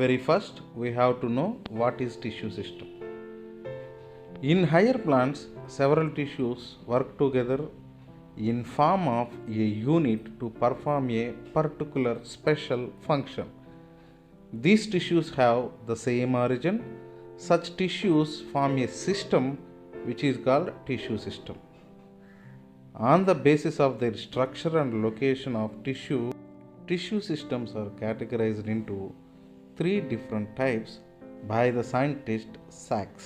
Very first, we have to know what is tissue system. In higher plants, several tissues work together in form of a unit to perform a particular special function. These tissues have the same origin. Such tissues form a system which is called tissue system. On the basis of their structure and location of tissue systems are categorized into three different types by the scientist Sachs.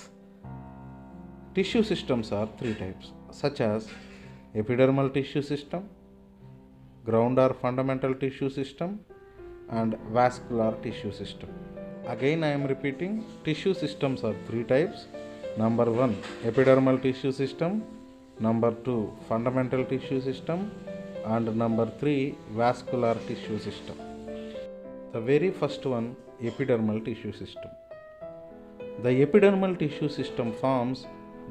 Tissue systems are three types, such as epidermal tissue system, ground or fundamental tissue system, and vascular tissue system. Again, I am repeating, tissue systems are three types. Number 1, epidermal tissue system. Number 2, fundamental tissue system. And number 3, vascular tissue system. The very first one, epidermal tissue system. The epidermal tissue system forms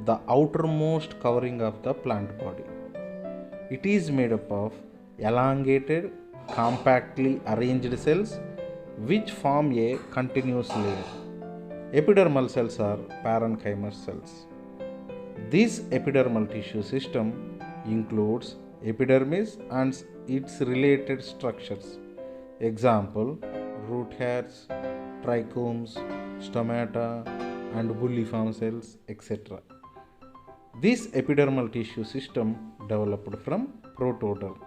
the outermost covering of the plant body. It is made up of elongated, compactly arranged cells which form a continuous layer. Epidermal cells are parenchymal cells. This epidermal tissue system includes epidermis and its related structures. Example, root hairs, trichomes, stomata, and bulliform cells, etc. This epidermal tissue system developed from protoderm.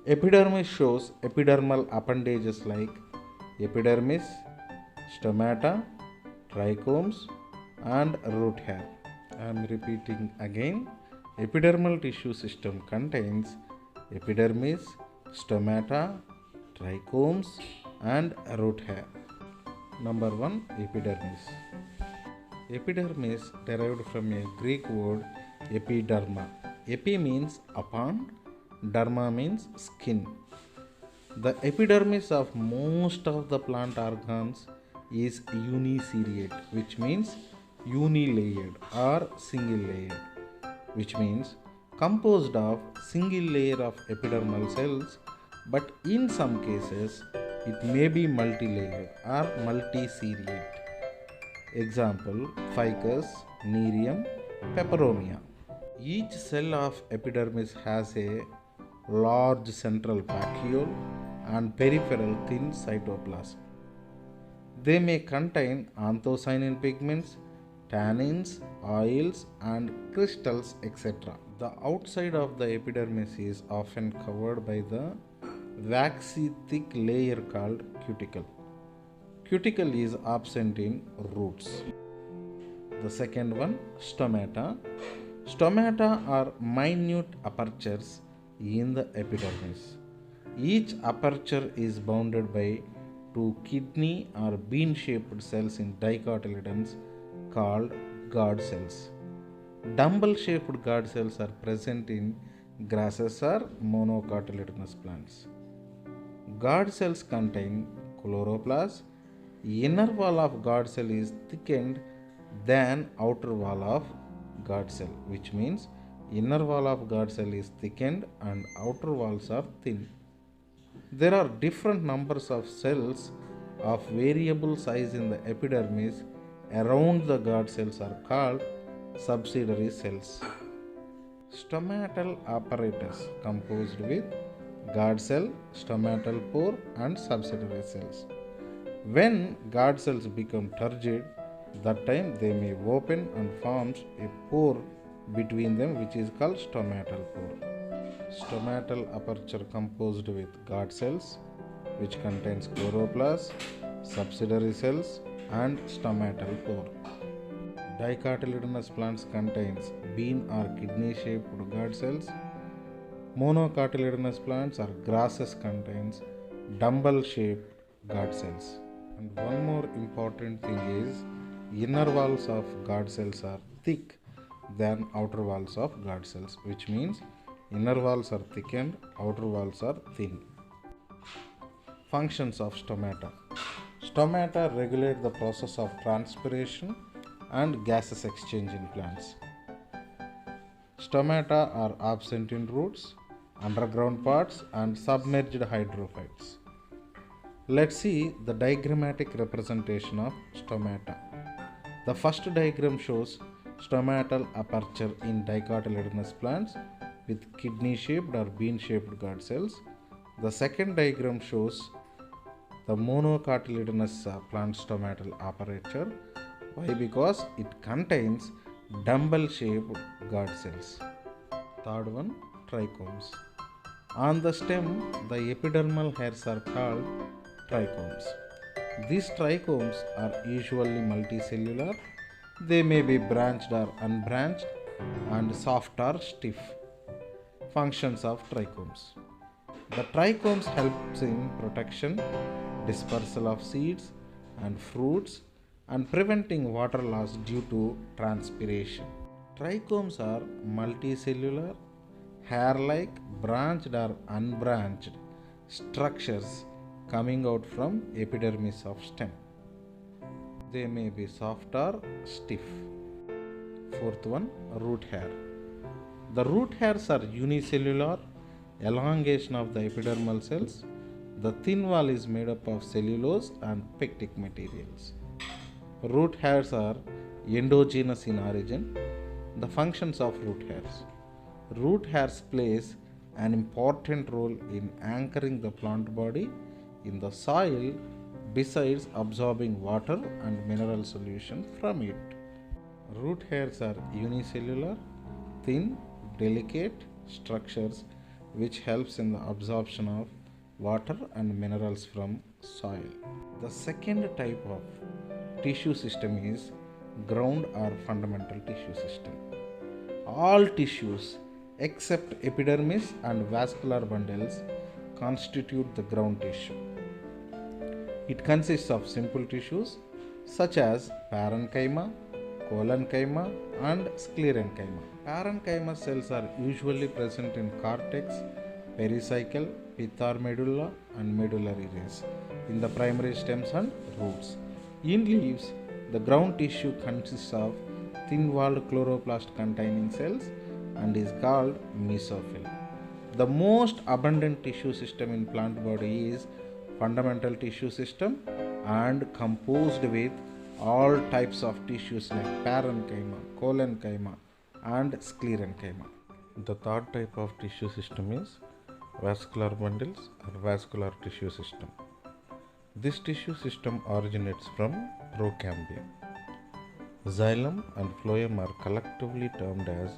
Epidermis shows epidermal appendages like epidermis, stomata, trichomes, and root hair. I am repeating again. Epidermal tissue system contains epidermis, stomata, trichomes, and root hair. Number 1, epidermis. Epidermis derived from a Greek word epiderma. Epi means upon, derma means skin. The epidermis of most of the plant organs is uniseriate, which means unilayered or single layered, which means composed of single layer of epidermal cells, but in some cases it may be multilayered or multiseriate. Example, ficus, nerium, peperomia. Each cell of epidermis has a large central vacuole and peripheral thin cytoplasm. They may contain anthocyanin pigments, tannins, oils, and crystals, etc. The outside of the epidermis is often covered by the waxy thick layer called cuticle. Cuticle is absent in roots. The second one, stomata. Stomata are minute apertures in the epidermis. Each aperture is bounded by two kidney or bean shaped cells in dicotyledons called guard cells. Dumbbell shaped guard cells are present in grasses or monocotyledonous plants. Guard cells contain chloroplast. Inner wall of guard cell is thickened than outer wall of guard cell, which means inner wall of guard cell is thickened and outer walls are thin. There are different numbers of cells of variable size in the epidermis around the guard cells are called subsidiary cells. Stomatal apparatus composed with guard cell, stomatal pore, and subsidiary cells. When guard cells become turgid, that time they may open and forms a pore between them which is called stomatal pore. Stomatal aperture composed with guard cells which contains chloroplast, subsidiary cells, and stomatal pore. Dicotyledonous plants contains bean or kidney shaped guard cells. Monocotyledonous plants or grasses contains dumbbell shaped guard cells. And one more important thing is inner walls of guard cells are thick than outer walls of guard cells, which means inner walls are thickened, outer walls are thin. Functions of stomata. Stomata regulate the process of transpiration and gases exchange in plants. Stomata are absent in roots, underground parts, and submerged hydrophytes. Let's see the diagrammatic representation of stomata. The first diagram shows stomatal aperture in dicotyledonous plants with kidney-shaped or bean-shaped guard cells. The second diagram shows the monocotyledonous plant stomatal aperture. Why? Because it contains dumbbell-shaped guard cells. Third one, trichomes. On the stem, the epidermal hairs are called trichomes. These trichomes are usually multicellular. They may be branched or unbranched and soft or stiff. Functions of trichomes. The trichomes helps in protection, dispersal of seeds and fruits, and preventing water loss due to transpiration. Trichomes are multicellular, hair-like, branched or unbranched structures coming out from epidermis of stem. They may be soft or stiff. Fourth one, root hair. The root hairs are unicellular elongation of the epidermal cells. The thin wall is made up of cellulose and pectic materials. Root hairs are endogenous in origin. The functions of root hairs. Root hairs plays an important role in anchoring the plant body in the soil besides absorbing water and mineral solution from it. Root hairs are unicellular, thin, delicate structures which helps in the absorption of water and minerals from soil. The second type of tissue system is ground or fundamental tissue system. All tissues except epidermis and vascular bundles constitute the ground tissue. It consists of simple tissues such as parenchyma, collenchyma and sclerenchyma. Parenchyma cells are usually present in cortex, pericycle, pith or medulla and medullary rays in the primary stems and roots. In leaves, the ground tissue consists of thin-walled chloroplast containing cells and is called mesophyll. The most abundant tissue system in plant body is fundamental tissue system and composed with all types of tissues like parenchyma, collenchyma and sclerenchyma. The third type of tissue system is vascular bundles or vascular tissue system. This tissue system originates from procambium. Xylem and phloem are collectively termed as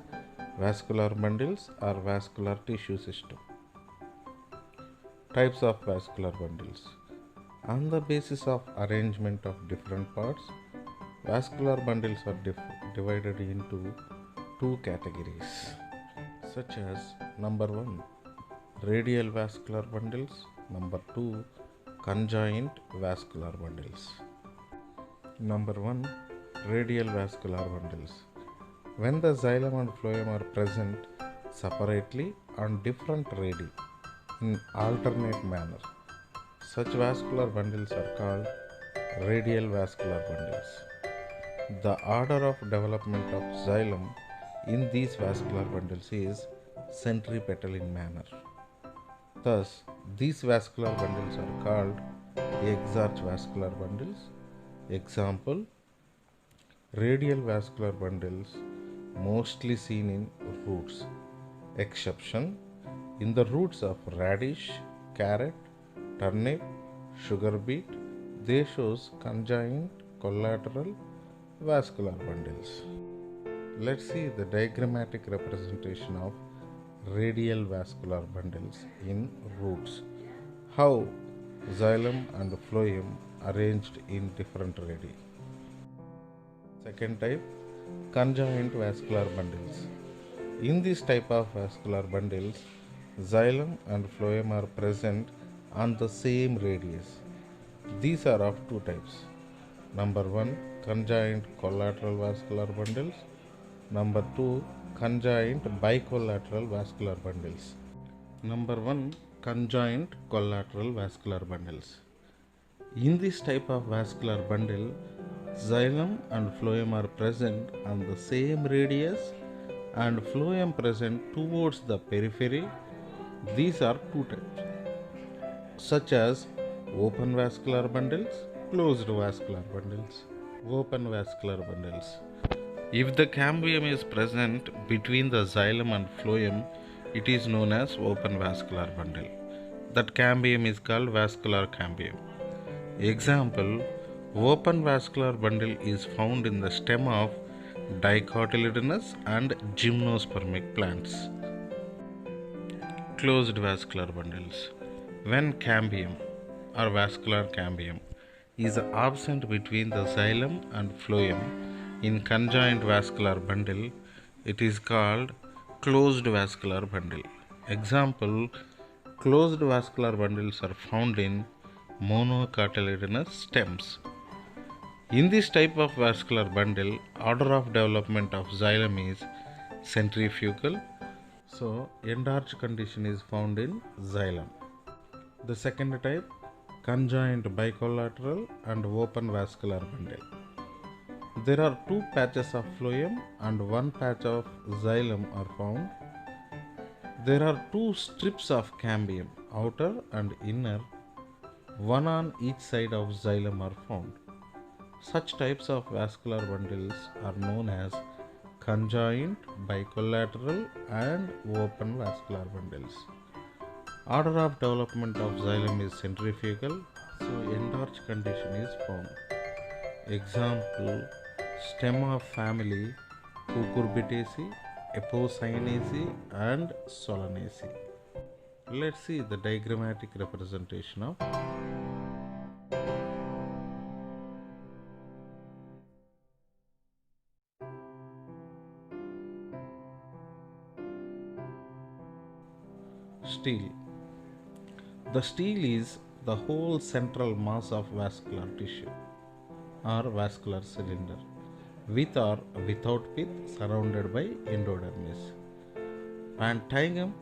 vascular bundles or vascular tissue system. Types of vascular bundles. On the basis of arrangement of different parts, vascular bundles are divided into two categories, such as number 1, radial vascular bundles, number 2, conjoint vascular bundles. Number 1, radial vascular bundles. When the xylem and phloem are present separately on different radii in alternate manner, such vascular bundles are called radial vascular bundles. The order of development of xylem in these vascular bundles is centripetal in manner. Thus, these vascular bundles are called exarch vascular bundles. Example, radial vascular bundles mostly seen in roots. Exception, in the roots of radish, carrot, turnip, sugar beet, they shows conjoint collateral vascular bundles. Let's see the diagrammatic representation of radial vascular bundles in roots. How xylem and phloem arranged in different radii. Second type, conjoint vascular bundles. In this type of vascular bundles, xylem and phloem are present on the same radius. These are of two types. Number 1, conjoint collateral vascular bundles. Number 2, conjoint bicollateral vascular bundles. Number 1, conjoint collateral vascular bundles. In this type of vascular bundle, xylem and phloem are present on the same radius and phloem present towards the periphery. These are two types, such as Open vascular bundles, closed vascular bundles. Open vascular bundles. If the cambium is present between the xylem and phloem, it is known as open vascular bundle. That cambium is called vascular cambium. Example, open vascular bundle is found in the stem of dicotyledonous and gymnospermic plants. Closed vascular bundles. When cambium or vascular cambium is absent between the xylem and phloem in conjoint vascular bundle, it is called closed vascular bundle. Example, closed vascular bundles are found in monocotyledonous stems. In this type of vascular bundle, order of development of xylem is centrifugal. So, end arch condition is found in xylem. The second type, conjoint bicollateral and open vascular bundle. There are two patches of phloem and one patch of xylem are found. There are two strips of cambium, outer and inner, one on each side of xylem are found. Such types of vascular bundles are known as conjoint, bicollateral and open vascular bundles. Order of development of xylem is centrifugal, so end arch condition is found. Example, stem of family Cucurbitaceae, Apocynaceae and Solanaceae. Let's see the diagrammatic representation of stele. The stele is the whole central mass of vascular tissue or vascular cylinder, with or without pith, surrounded by endodermis. Van Tinghem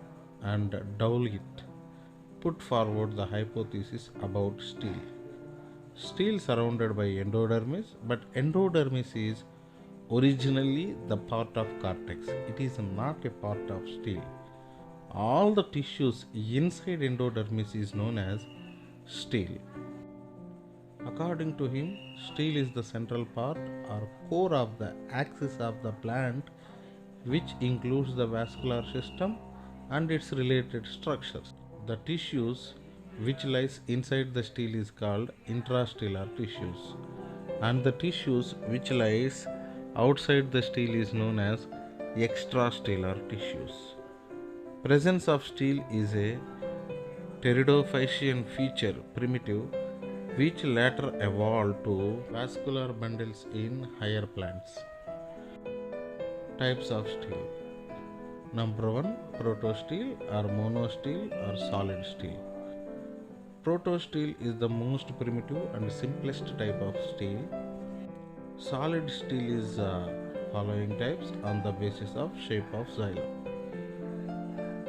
and Dowlett put forward the hypothesis about stele. Stele surrounded by endodermis, but endodermis is originally the part of cortex. It is not a part of stele. All the tissues inside endodermis is known as stele. According to him, stele is the central part or core of the axis of the plant, which includes the vascular system and its related structures. The tissues which lies inside the stele is called intrastellar tissues, and the tissues which lies outside the stele is known as extrastellar tissues. Presence of stele is a pteridophysian feature primitive which later evolved to vascular bundles in higher plants. Types of stele. Number 1, protostele or monostele or solid stele. Protostele is the most primitive and simplest type of stele. Solid stele is following types on the basis of shape of xylem.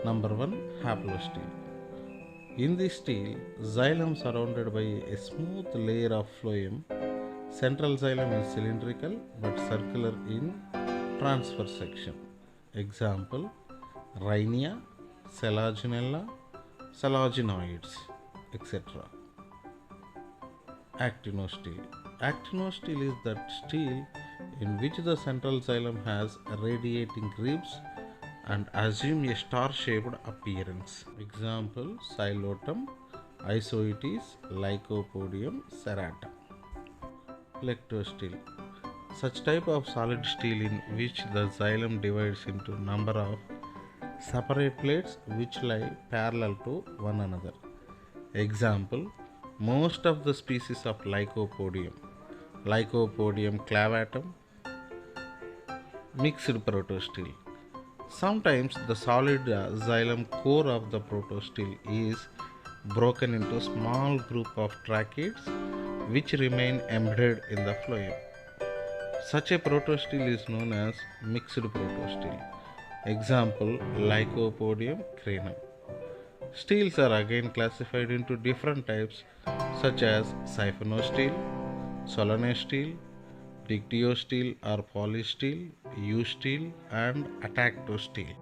Number 1, haplostele. In this stele, xylem surrounded by a smooth layer of phloem. Central xylem is cylindrical but circular in transverse section. Example, Rhinia, Selaginella, Selaginoids, etc. Actinostele. Actinostele is that stele in which the central xylem has radiating ribs and assume a star-shaped appearance. Example, Xylotum, Isoetes, Lycopodium, Serratum. Plectostele. Such type of solid stele in which the xylem divides into number of separate plates which lie parallel to one another. Example, most of the species of Lycopodium, Lycopodium clavatum, mixed protostele. Sometimes the solid xylem core of the protostele is broken into small group of tracheids which remain embedded in the phloem. Such a protostele is known as mixed protostele. Example, Lycopodium cranum. Steles are again classified into different types such as siphonostele, solanostele, dictyostele or polystele, eustele and atactostele.